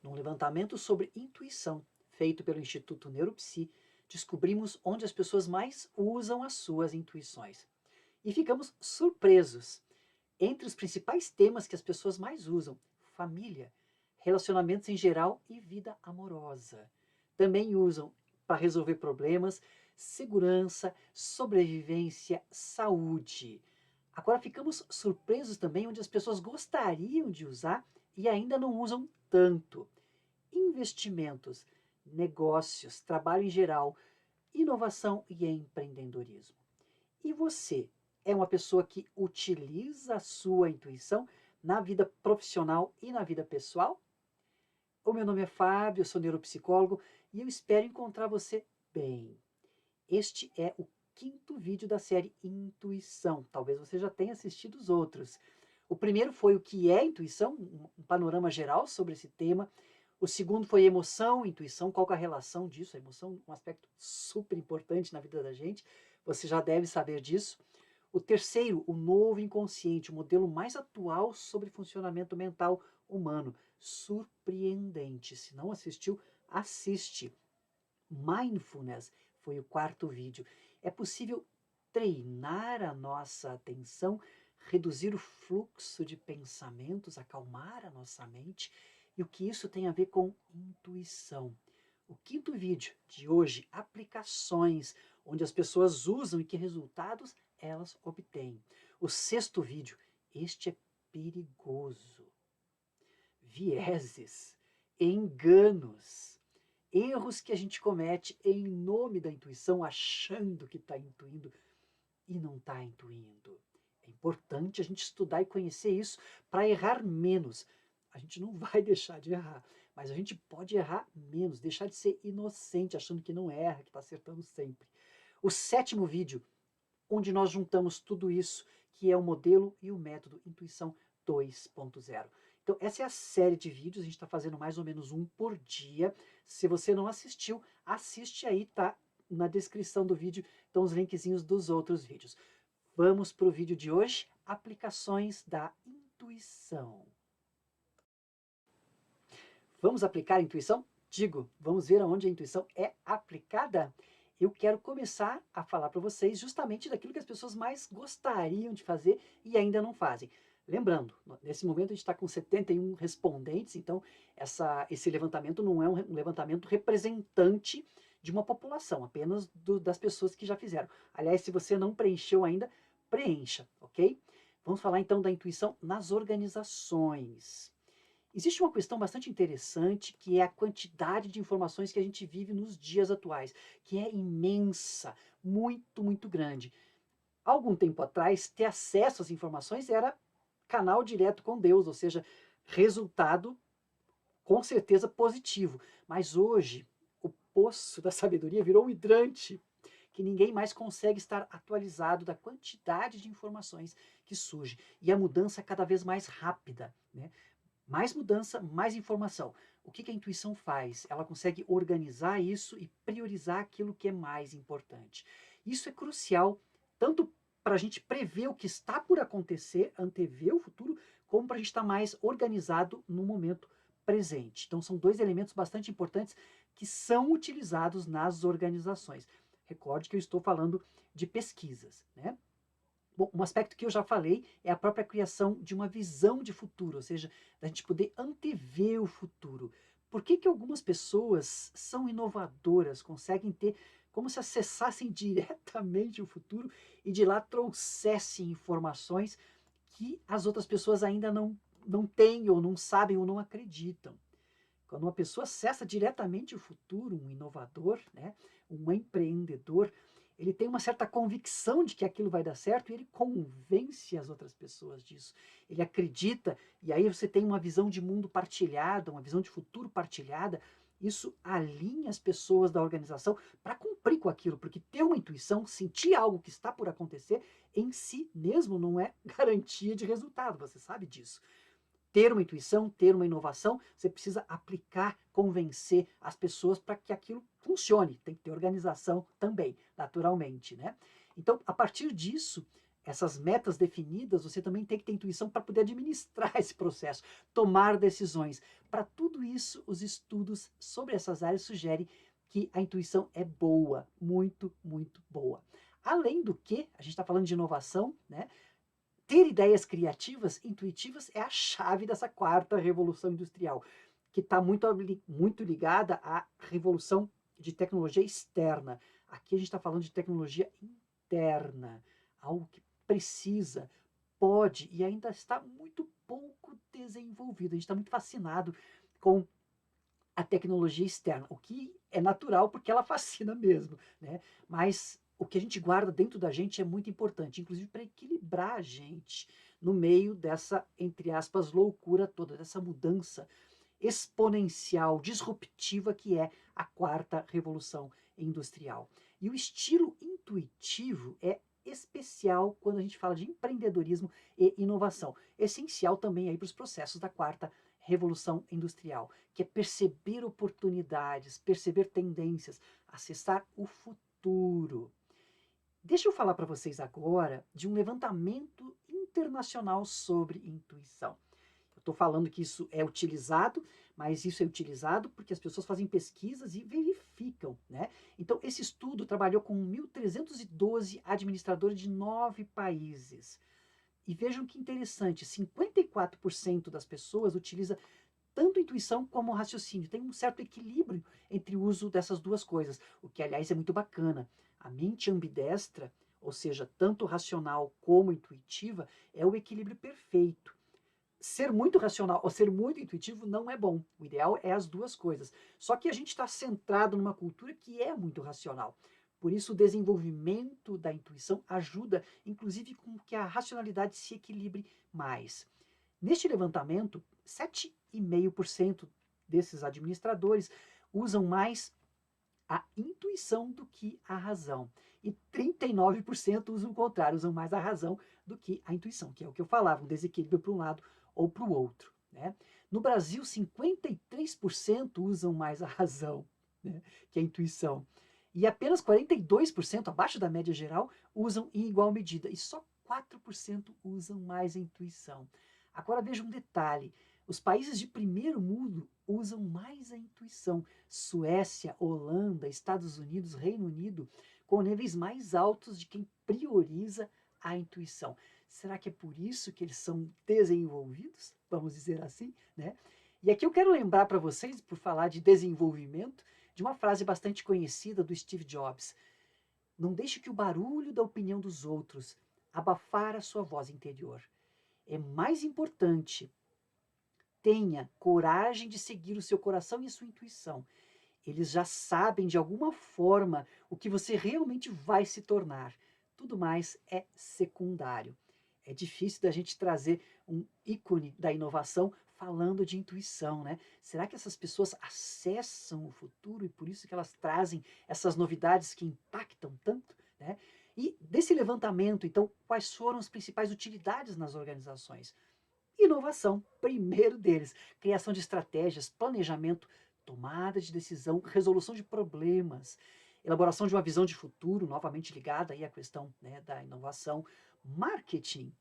Num levantamento sobre intuição, feito pelo Instituto Neuropsi, descobrimos onde as pessoas mais usam as suas intuições. E ficamos surpresos. Entre os principais temas que as pessoas mais usam, família, relacionamentos em geral e vida amorosa. Também usam para resolver problemas, segurança, sobrevivência, saúde. Agora ficamos surpresos também onde as pessoas gostariam de usar e ainda não usam tanto. Investimentos, negócios, trabalho em geral, inovação e empreendedorismo. E você é uma pessoa que utiliza a sua intuição na vida profissional e na vida pessoal? O meu nome é Fábio, eu sou neuropsicólogo e eu espero encontrar você bem. Este é o quinto vídeo da série Intuição. Talvez você já tenha assistido os outros. O primeiro foi o que é intuição, um panorama geral sobre esse tema. O segundo foi emoção, intuição, qual é a relação disso? A emoção é um aspecto super importante na vida da gente, você já deve saber disso. O terceiro, o novo inconsciente, o modelo mais atual sobre funcionamento mental humano. Surpreendente. Se não assistiu, assiste. Mindfulness foi o quarto vídeo. É possível treinar a nossa atenção, reduzir o fluxo de pensamentos, acalmar a nossa mente, e o que isso tem a ver com intuição. O quinto vídeo de hoje, aplicações, onde as pessoas usam e que resultados elas obtêm. O sexto vídeo, este é perigoso. Vieses, enganos, erros que a gente comete em nome da intuição, achando que está intuindo e não está intuindo. É importante a gente estudar e conhecer isso para errar menos. A gente não vai deixar de errar, mas a gente pode errar menos, deixar de ser inocente, achando que não erra, que está acertando sempre. O sétimo vídeo, onde nós juntamos tudo isso, que é o modelo e o método Intuição 2.0. Então, essa é a série de vídeos, a gente está fazendo mais ou menos um por dia. Se você não assistiu, assiste aí, tá na descrição do vídeo, estão os linkzinhos dos outros vídeos. Vamos para o vídeo de hoje, aplicações da intuição. Vamos aplicar a intuição? Digo, vamos ver aonde a intuição é aplicada? Eu quero começar a falar para vocês justamente daquilo que as pessoas mais gostariam de fazer e ainda não fazem. Lembrando, nesse momento a gente está com 71 respondentes, então esse levantamento não é um levantamento representante de uma população, apenas das pessoas que já fizeram. Aliás, se você não preencheu ainda, preencha, ok? Vamos falar então da intuição nas organizações. Existe uma questão bastante interessante, que é a quantidade de informações que a gente vive nos dias atuais, que é imensa, muito, muito grande. Há algum tempo atrás, ter acesso às informações era canal direto com Deus, ou seja, resultado com certeza positivo. Mas hoje, o poço da sabedoria virou um hidrante, que ninguém mais consegue estar atualizado da quantidade de informações que surge. E a mudança é cada vez mais rápida, né? Mais mudança, mais informação. O que a intuição faz? Ela consegue organizar isso e priorizar aquilo que é mais importante. Isso é crucial, tanto para a gente prever o que está por acontecer, antever o futuro, como para a gente estar mais organizado no momento presente. Então, são dois elementos bastante importantes que são utilizados nas organizações. Recorde que eu estou falando de pesquisas, né? Bom, um aspecto que eu já falei é a própria criação de uma visão de futuro, ou seja, da gente poder antever o futuro. Por que algumas pessoas são inovadoras, conseguem ter como se acessassem diretamente o futuro e de lá trouxessem informações que as outras pessoas ainda não têm, ou não sabem, ou não acreditam. Quando uma pessoa acessa diretamente o futuro, um inovador, né, um empreendedor, ele tem uma certa convicção de que aquilo vai dar certo e ele convence as outras pessoas disso. Ele acredita, e aí você tem uma visão de mundo partilhada, uma visão de futuro partilhada. Isso alinha as pessoas da organização para cumprir com aquilo, porque ter uma intuição, sentir algo que está por acontecer, em si mesmo não é garantia de resultado, você sabe disso. Ter uma intuição, ter uma inovação, você precisa aplicar, convencer as pessoas para que aquilo funcione. Tem que ter organização também, naturalmente, né? Então, a partir disso, essas metas definidas, você também tem que ter intuição para poder administrar esse processo, tomar decisões. Para tudo isso, os estudos sobre essas áreas sugerem que a intuição é boa, muito, muito boa. Além do que, a gente está falando de inovação, né? Ter ideias criativas, intuitivas, é a chave dessa quarta revolução industrial, que está muito ligada à revolução de tecnologia externa. Aqui a gente está falando de tecnologia interna, algo que precisa, pode e ainda está muito pouco desenvolvido. A gente está muito fascinado com a tecnologia externa, o que é natural porque ela fascina mesmo, né? Mas o que a gente guarda dentro da gente é muito importante, inclusive para equilibrar a gente no meio dessa, entre aspas, loucura toda, dessa mudança exponencial, disruptiva que é a quarta revolução industrial. E o estilo intuitivo é especial quando a gente fala de empreendedorismo e inovação, essencial também aí para os processos da quarta revolução industrial, que é perceber oportunidades, perceber tendências, acessar o futuro. Deixa eu falar para vocês agora de um levantamento internacional sobre intuição. Eu estou falando que isso é utilizado, mas isso é utilizado porque as pessoas fazem pesquisas e verificam, né? Então, esse estudo trabalhou com 1.312 administradores de 9 países. E vejam que interessante, 54% das pessoas utiliza tanto intuição como raciocínio. Tem um certo equilíbrio entre o uso dessas duas coisas, o que, aliás, é muito bacana. A mente ambidestra, ou seja, tanto racional como intuitiva, é o equilíbrio perfeito. Ser muito racional ou ser muito intuitivo não é bom. O ideal é as duas coisas. Só que a gente está centrado numa cultura que é muito racional. Por isso, o desenvolvimento da intuição ajuda, inclusive, com que a racionalidade se equilibre mais. Neste levantamento, 7,5% desses administradores usam mais a intuição do que a razão. E 39% usam o contrário, usam mais a razão do que a intuição, que é o que eu falava, um desequilíbrio para um lado ou para o outro. Né? No Brasil, 53% usam mais a razão, né, que a intuição. E apenas 42%, abaixo da média geral, usam em igual medida. E só 4% usam mais a intuição. Agora veja um detalhe: os países de primeiro mundo usam mais a intuição. Suécia, Holanda, Estados Unidos, Reino Unido, com níveis mais altos de quem prioriza a intuição. Será que é por isso que eles são desenvolvidos? Vamos dizer assim, né? E aqui eu quero lembrar para vocês, por falar de desenvolvimento, de uma frase bastante conhecida do Steve Jobs. Não deixe que o barulho da opinião dos outros abafar a sua voz interior. É mais importante, tenha coragem de seguir o seu coração e a sua intuição. Eles já sabem de alguma forma o que você realmente vai se tornar. Tudo mais é secundário. É difícil da gente trazer um ícone da inovação falando de intuição, né? Será que essas pessoas acessam o futuro e por isso que elas trazem essas novidades que impactam tanto, né? E desse levantamento, então, quais foram as principais utilidades nas organizações? Inovação, primeiro deles, criação de estratégias, planejamento, tomada de decisão, resolução de problemas, elaboração de uma visão de futuro, novamente ligada aí à questão, né, da inovação, marketing,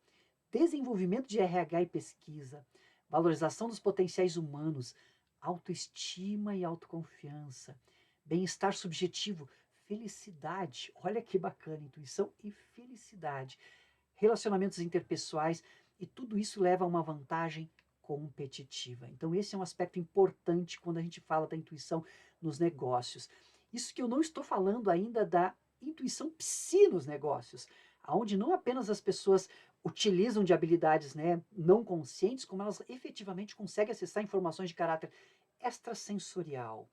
desenvolvimento de RH e pesquisa, valorização dos potenciais humanos, autoestima e autoconfiança, bem-estar subjetivo, felicidade, olha que bacana, intuição e felicidade, relacionamentos interpessoais, e tudo isso leva a uma vantagem competitiva. Então esse é um aspecto importante quando a gente fala da intuição nos negócios. Isso que eu não estou falando ainda da intuição psi nos negócios, onde não apenas as pessoas utilizam de habilidades, né, não conscientes, como elas efetivamente conseguem acessar informações de caráter extrasensorial.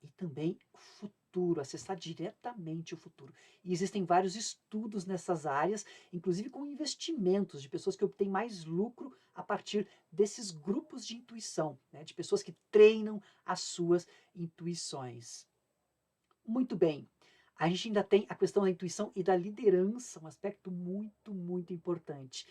E também o futuro, acessar diretamente o futuro. E existem vários estudos nessas áreas, inclusive com investimentos de pessoas que obtêm mais lucro a partir desses grupos de intuição, né, de pessoas que treinam as suas intuições. Muito bem. A gente ainda tem a questão da intuição e da liderança, um aspecto muito, muito importante.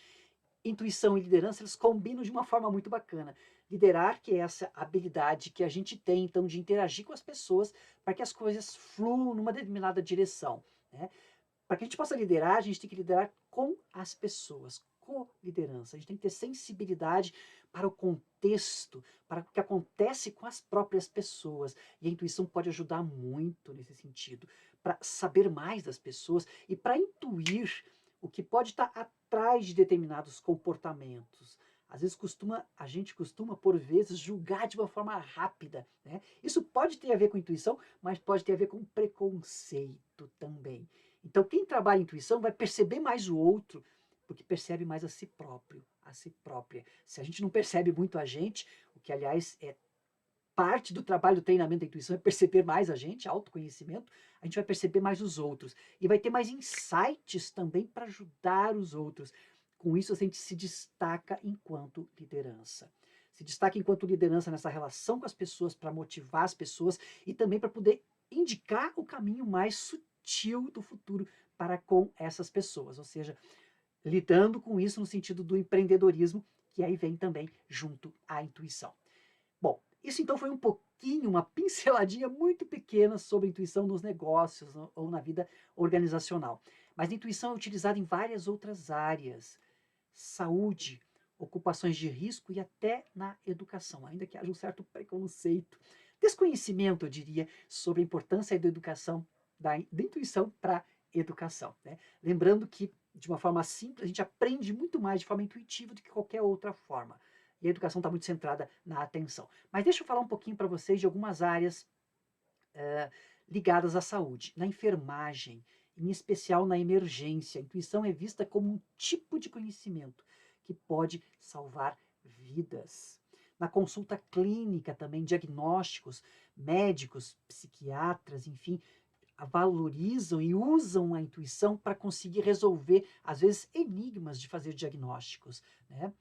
Intuição e liderança, eles combinam de uma forma muito bacana. Liderar, que é essa habilidade que a gente tem, então, de interagir com as pessoas para que as coisas fluam numa determinada direção, né? Para que a gente possa liderar, a gente tem que liderar com as pessoas, co-liderança. A gente tem que ter sensibilidade para o contexto, para o que acontece com as próprias pessoas. E a intuição pode ajudar muito nesse sentido, para saber mais das pessoas e para intuir o que pode estar atrás de determinados comportamentos. Às vezes a gente costuma, por vezes, julgar de uma forma rápida, né? Isso pode ter a ver com intuição, mas pode ter a ver com preconceito também. Então, quem trabalha a intuição vai perceber mais o outro, porque percebe mais a si próprio, a si própria. Se a gente não percebe muito a gente, o que, aliás, é parte do trabalho do treinamento da intuição é perceber mais a gente, autoconhecimento, a gente vai perceber mais os outros. E vai ter mais insights também para ajudar os outros. Com isso, a gente se destaca enquanto liderança. Se destaca enquanto liderança nessa relação com as pessoas, para motivar as pessoas e também para poder indicar o caminho mais sutil do futuro para com essas pessoas. Ou seja, lidando com isso no sentido do empreendedorismo, que aí vem também junto à intuição. Bom, isso então foi um pouquinho, uma pinceladinha muito pequena sobre intuição nos negócios ou na vida organizacional. Mas a intuição é utilizada em várias outras áreas. Saúde, ocupações de risco e até na educação, ainda que haja um certo preconceito, desconhecimento, eu diria, sobre a importância da educação, da intuição para a educação, né? Lembrando que, de uma forma simples, a gente aprende muito mais de forma intuitiva do que qualquer outra forma. E a educação está muito centrada na atenção. Mas deixa eu falar um pouquinho para vocês de algumas áreas ligadas à saúde. Na enfermagem, em especial na emergência, a intuição é vista como um tipo de conhecimento que pode salvar vidas. Na consulta clínica também, diagnósticos, médicos, psiquiatras, enfim, valorizam e usam a intuição para conseguir resolver, às vezes, enigmas de fazer diagnósticos, né?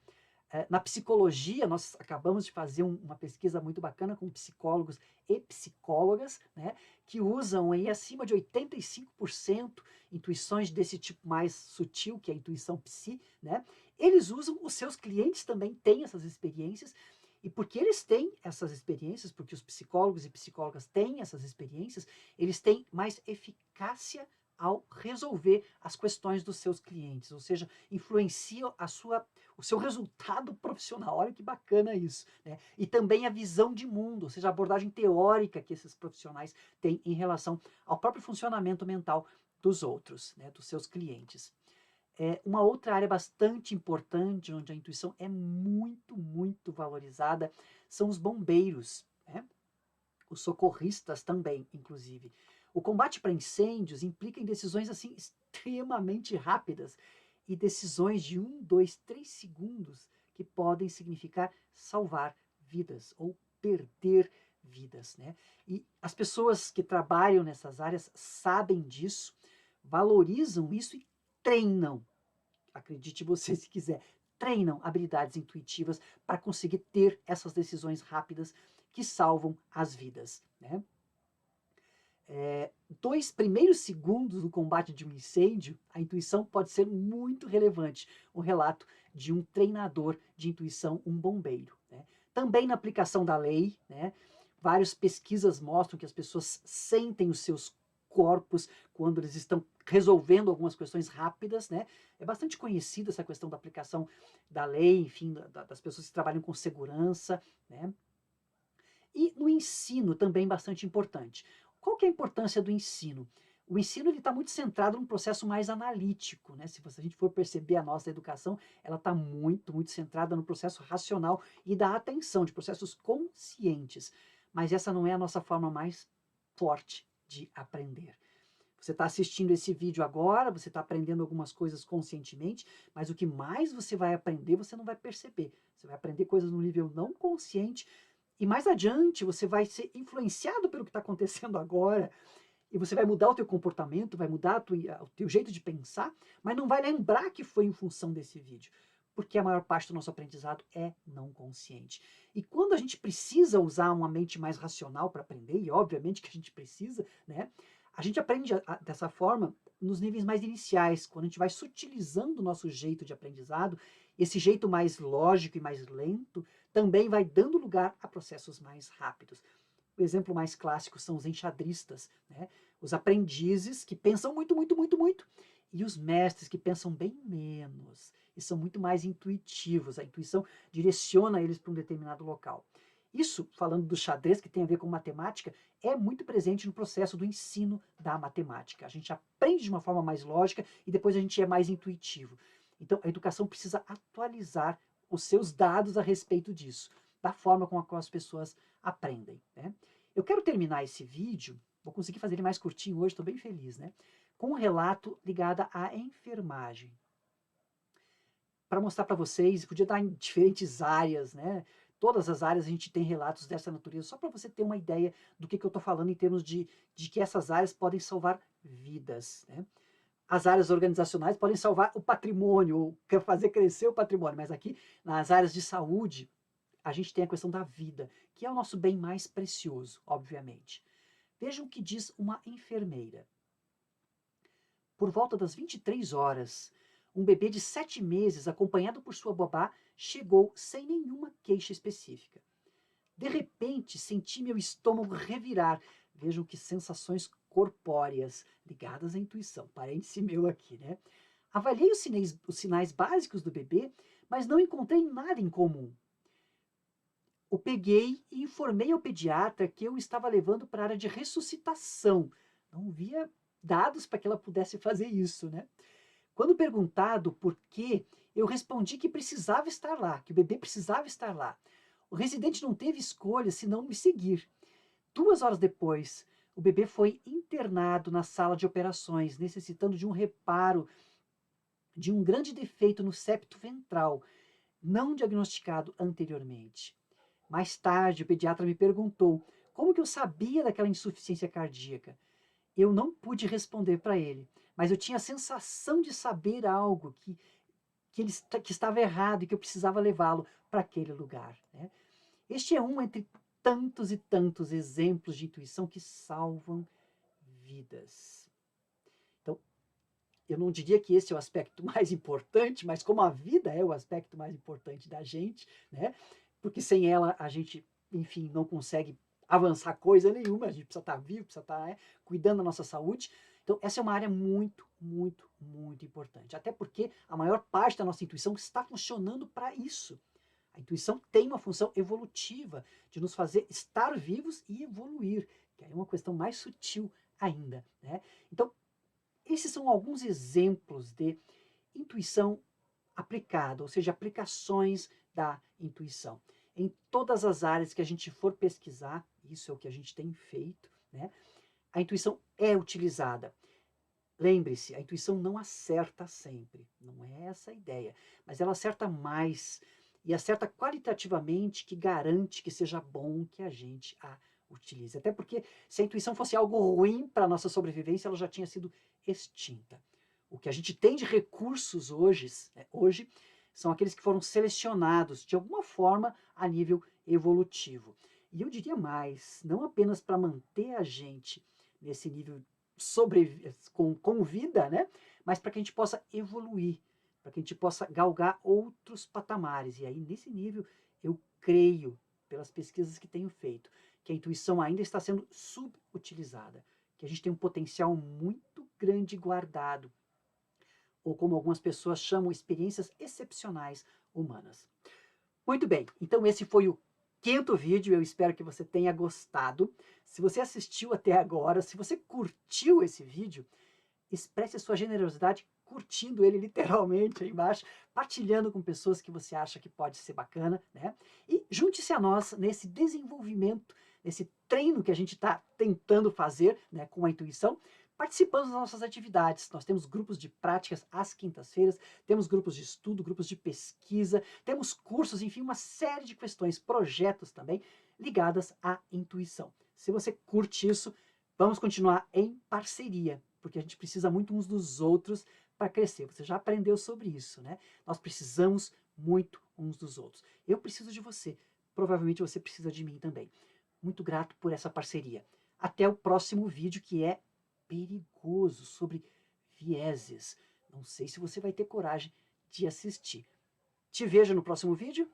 Na psicologia, nós acabamos de fazer uma pesquisa muito bacana com psicólogos e psicólogas, né, que usam aí acima de 85% intuições desse tipo mais sutil, que é a intuição psi, né? Eles usam, os seus clientes também têm essas experiências, e porque eles têm essas experiências, porque os psicólogos e psicólogas têm essas experiências, eles têm mais eficácia ao resolver as questões dos seus clientes, ou seja, influencia o seu resultado profissional. Olha que bacana isso, né? E também a visão de mundo, ou seja, a abordagem teórica que esses profissionais têm em relação ao próprio funcionamento mental dos outros, né, dos seus clientes. Uma outra área bastante importante, onde a intuição é muito, muito valorizada, são os bombeiros, né? Os socorristas também, inclusive. O combate para incêndios implica em decisões assim extremamente rápidas e decisões de 1, 2, 3 segundos que podem significar salvar vidas ou perder vidas, né? E as pessoas que trabalham nessas áreas sabem disso, valorizam isso e treinam, acredite você se quiser, treinam habilidades intuitivas para conseguir ter essas decisões rápidas que salvam as vidas, né? 2 primeiros segundos do combate de um incêndio, a intuição pode ser muito relevante. Um relato de um treinador de intuição, um bombeiro, né? Também na aplicação da lei, né? Várias pesquisas mostram que as pessoas sentem os seus corpos quando eles estão resolvendo algumas questões rápidas, né? É bastante conhecida essa questão da aplicação da lei, enfim, das pessoas que trabalham com segurança, né? E no ensino também bastante importante. Qual que é a importância do ensino? O ensino está muito centrado num processo mais analítico, né? Se a gente for perceber a nossa educação, ela está muito, muito centrada no processo racional e da atenção, de processos conscientes. Mas essa não é a nossa forma mais forte de aprender. Você está assistindo esse vídeo agora, você está aprendendo algumas coisas conscientemente, mas o que mais você vai aprender, você não vai perceber. Você vai aprender coisas no nível não consciente, e mais adiante você vai ser influenciado pelo que está acontecendo agora, e você vai mudar o teu comportamento, vai mudar o teu jeito de pensar, mas não vai lembrar que foi em função desse vídeo, porque a maior parte do nosso aprendizado é não consciente. E quando a gente precisa usar uma mente mais racional para aprender, e obviamente que a gente precisa, né? A gente aprende dessa forma nos níveis mais iniciais, quando a gente vai sutilizando o nosso jeito de aprendizado, esse jeito mais lógico e mais lento também vai dando lugar a processos mais rápidos. O exemplo mais clássico são os enxadristas, né? Os aprendizes que pensam muito, muito, muito, muito, e os mestres que pensam bem menos e são muito mais intuitivos. A intuição direciona eles para um determinado local. Isso, falando do xadrez, que tem a ver com matemática, é muito presente no processo do ensino da matemática. A gente aprende de uma forma mais lógica e depois a gente é mais intuitivo. Então, a educação precisa atualizar os seus dados a respeito disso, da forma com a qual as pessoas aprendem, né? Eu quero terminar esse vídeo, vou conseguir fazer ele mais curtinho hoje, estou bem feliz, né? Com um relato ligado à enfermagem. Para mostrar para vocês, podia dar em diferentes áreas, né? Todas as áreas a gente tem relatos dessa natureza, só para você ter uma ideia do que eu estou falando em termos de que essas áreas podem salvar vidas, né? As áreas organizacionais podem salvar o patrimônio, ou fazer crescer o patrimônio, mas aqui nas áreas de saúde, a gente tem a questão da vida, que é o nosso bem mais precioso, obviamente. Vejam o que diz uma enfermeira. Por volta das 23 horas, um bebê de 7 meses, acompanhado por sua babá, chegou sem nenhuma queixa específica. De repente, senti meu estômago revirar. Vejam que sensações corpóreas ligadas à intuição. Parêntese meu aqui, né? Avaliei os sinais básicos do bebê, mas não encontrei nada em comum. O peguei e informei ao pediatra que eu estava levando para a área de ressuscitação. Não via dados para que ela pudesse fazer isso, né? Quando perguntado por quê, eu respondi que precisava estar lá, que o bebê precisava estar lá. O residente não teve escolha senão me seguir. 2 horas depois, o bebê foi internado na sala de operações, necessitando de um reparo de um grande defeito no septo ventral, não diagnosticado anteriormente. Mais tarde, o pediatra me perguntou como que eu sabia daquela insuficiência cardíaca. Eu não pude responder para ele, mas eu tinha a sensação de saber algo que estava errado e que eu precisava levá-lo para aquele lugar, né? Este é um entre tantos e tantos exemplos de intuição que salvam vidas. Então, eu não diria que esse é o aspecto mais importante, mas como a vida é o aspecto mais importante da gente, né? Porque sem ela a gente, enfim, não consegue avançar coisa nenhuma, a gente precisa estar vivo, precisa estar cuidando da nossa saúde. Então, essa é uma área muito, muito, muito importante. Até porque a maior parte da nossa intuição está funcionando para isso. A intuição tem uma função evolutiva de nos fazer estar vivos e evoluir, que é uma questão mais sutil ainda, né? Então, esses são alguns exemplos de intuição aplicada, ou seja, aplicações da intuição. Em todas as áreas que a gente for pesquisar, isso é o que a gente tem feito, né? A intuição é utilizada. Lembre-se, a intuição não acerta sempre, não é essa a ideia, mas ela acerta mais e acerta qualitativamente, que garante que seja bom que a gente a utilize. Até porque se a intuição fosse algo ruim para a nossa sobrevivência, ela já tinha sido extinta. O que a gente tem de recursos hoje são aqueles que foram selecionados de alguma forma a nível evolutivo. E eu diria mais, não apenas para manter a gente nesse nível com vida, né? Mas para que a gente possa evoluir, para que a gente possa galgar outros patamares. E aí, nesse nível, eu creio, pelas pesquisas que tenho feito, que a intuição ainda está sendo subutilizada, que a gente tem um potencial muito grande guardado, ou como algumas pessoas chamam, experiências excepcionais humanas. Muito bem, então esse foi o 5º vídeo, eu espero que você tenha gostado. Se você assistiu até agora, se você curtiu esse vídeo, expresse a sua generosidade curtindo ele literalmente aí embaixo, partilhando com pessoas que você acha que pode ser bacana, né? E junte-se a nós nesse desenvolvimento, nesse treino que a gente está tentando fazer, né, com a intuição, participando das nossas atividades. Nós temos grupos de práticas às quintas-feiras, temos grupos de estudo, grupos de pesquisa, temos cursos, enfim, uma série de questões, projetos também ligadas à intuição. Se você curte isso, vamos continuar em parceria, porque a gente precisa muito uns dos outros para crescer. Você já aprendeu sobre isso, né? Nós precisamos muito uns dos outros. Eu preciso de você, provavelmente você precisa de mim também. Muito grato por essa parceria. Até o próximo vídeo, que é perigoso, sobre vieses. Não sei se você vai ter coragem de assistir. Te vejo no próximo vídeo.